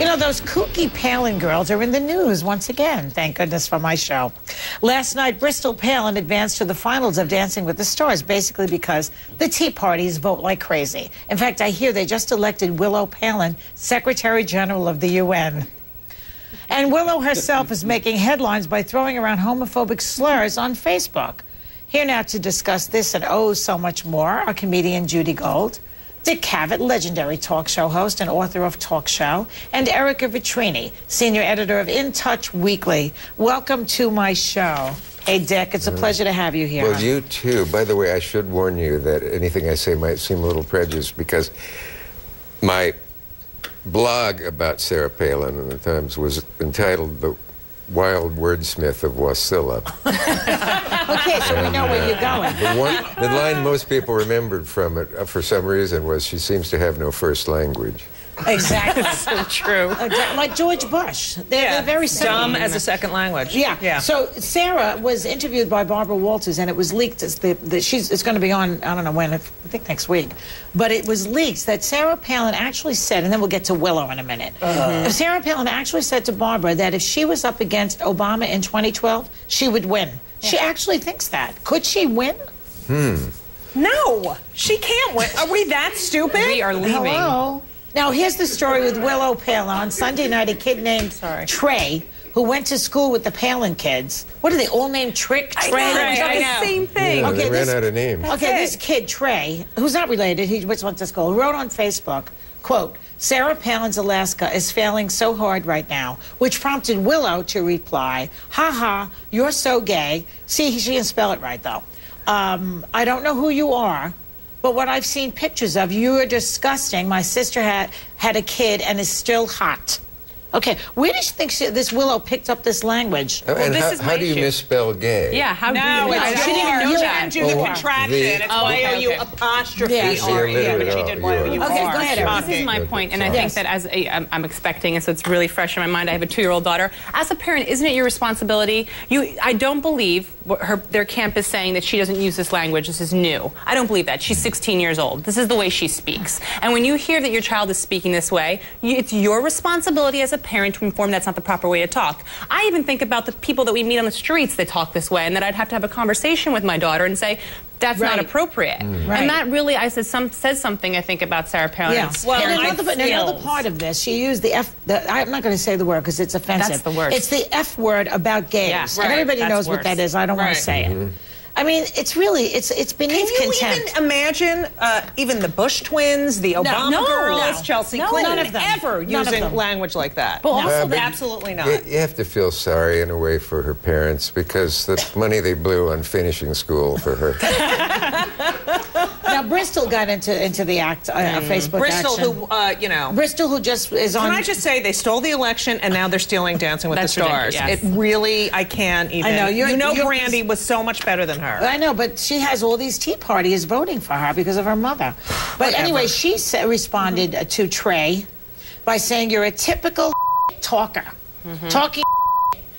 You know, those kooky Palin girls are in the news once again. Thank goodness for my show. Last night, Bristol Palin advanced to the finals of Dancing with the Stars, basically because the Tea Parties vote like crazy. In fact, I hear they just elected Willow Palin Secretary General of the UN. And Willow herself is making headlines by throwing around homophobic slurs on Facebook. Here now to discuss this and oh so much more, our comedian Judy Gold, Dick Cavett, legendary talk show host and author of Talk Show, and Erica Vitrini, senior editor of In Touch Weekly. Welcome to my show. Hey, Dick, it's a pleasure to have you here. Well, you too. By the way, I should warn you that anything I say might seem a little prejudiced because my blog about Sarah Palin in the Times was entitled The Wild Wordsmith of Wasilla. Okay, so we know where you're going. The line most people remembered from it, for some reason, was she seems to have no first language. Exactly. So true. Like George Bush. They're very similar. Dumb as a second language. Yeah. So Sarah was interviewed by Barbara Walters, and it was leaked. It's going to be on, I don't know when, I think next week. But it was leaked that Sarah Palin actually said, and then we'll get to Willow in a minute. Sarah Palin actually said to Barbara that if she was up against Obama in 2012, she would win. Yeah. She actually thinks that. Could she win? No, she can't win. Are we that stupid? We are leaving. Hello. Now, here's the story with Willow Palin. On Sunday night, a kid named Trey, who went to school with the Palin kids. What are they all named? Trey? I know. The same thing. Yeah, okay, they ran out of names. Okay, this kid, Trey, who's not related, he just went to school, wrote on Facebook, quote, Sarah Palin's Alaska is failing so hard right now, which prompted Willow to reply, haha, you're so gay. See, she didn't spell it right, though. I don't know who you are, but what I've seen pictures of, you are disgusting. My sister had a kid and is still hot. Okay, where do you think this Willow picked up this language? Oh, and how do you misspell gay? Yeah, how do you she didn't know that. Do the contraction. It's Y-O-U apostrophe R. Yeah, but she did Y-O-U. Okay, go ahead. This is my point, and I think that as I'm expecting, and so it's really fresh in my mind. I have a 2-year-old daughter. As a parent, isn't it your responsibility? I don't believe their camp is saying that she doesn't use this language. This is new. I don't believe that. She's 16 years old. This is the way she speaks. And when you hear that your child is speaking this way, it's your responsibility as a parent to inform that's not the proper way to talk. I even think about the people that we meet on the streets that talk this way, and that I'd have to have a conversation with my daughter and say, that's not appropriate. And that really, says something, I think, about Sarah Palin. Yeah. Well, another part of this, she used the F, I'm not going to say the word because it's offensive. That's the word. It's the F word about gays. Yeah, and everybody knows what that is. I don't want to say it. I mean, it's really, it's beneath contempt. Can you even imagine even the Bush twins, the Obama girls, Chelsea Clinton, none of them. ever using language like that? But also, absolutely not. You have to feel sorry in a way for her parents because the money they blew on finishing school for her. Now, Bristol got into the act, Facebook Bristol, action. who, Bristol, who just is on... Can I just say, they stole the election, and now they're stealing Dancing with the Stars. Yes. It really, I can't even... I know, Brandy was so much better than her. I know, but she has all these Tea Parties voting for her because of her mother. But anyway, she responded to Trey by saying, you're a typical talker. Talking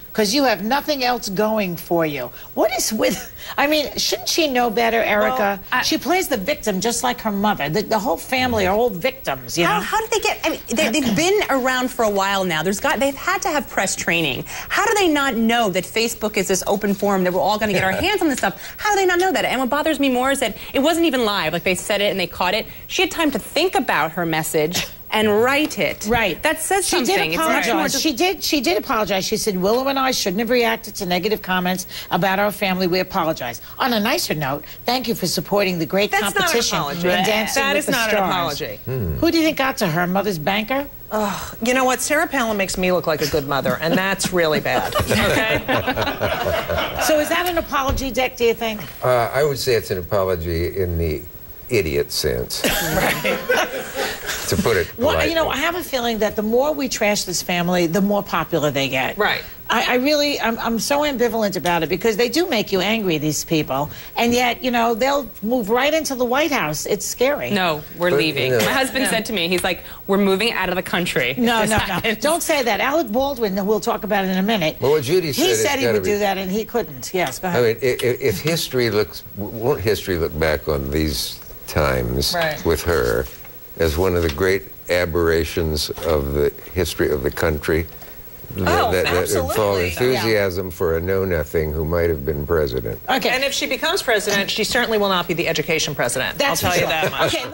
because you have nothing else going for you. What is with... I mean, shouldn't she know better, Erica? Well, she plays the victim just like her mother. The whole family are all victims, you know? How did they get... I mean, they've been around for a while now. They've had to have press training. How do they not know that Facebook is this open forum that we're all going to get our hands on this stuff? How do they not know that? And what bothers me more is that it wasn't even live. Like, they said it and they caught it. She had time to think about her message and write it. Right. That says something. She did apologize. She did apologize. She said, Willow and I shouldn't have reacted to negative comments about our family. We apologize. On a nicer note, thank you for supporting the great competition in Dancing with the Stars. That is not an apology. Who do you think got to her? Mother's banker? You know what? Sarah Palin makes me look like a good mother, and that's really bad. Okay? So is that an apology, Dick, do you think? I would say it's an apology in the idiot sense. To put it politely. Well, you know, I have a feeling that the more we trash this family, the more popular they get. Right. I'm so ambivalent about it because they do make you angry, these people. And yet, you know, they'll move right into the White House. It's scary. No, we're leaving. My husband said to me, he's like, we're moving out of the country. No. Don't say that. Alec Baldwin, we'll talk about it in a minute. Well, what Judy said, he said he would do that and he couldn't. Yes, go ahead. I mean, if history won't history look back on these times with her as one of the great aberrations of the history of the country. Absolutely. Enthusiasm for a know-nothing who might have been president. Okay. And if she becomes president, she certainly will not be the education president. I'll tell you that much. Okay.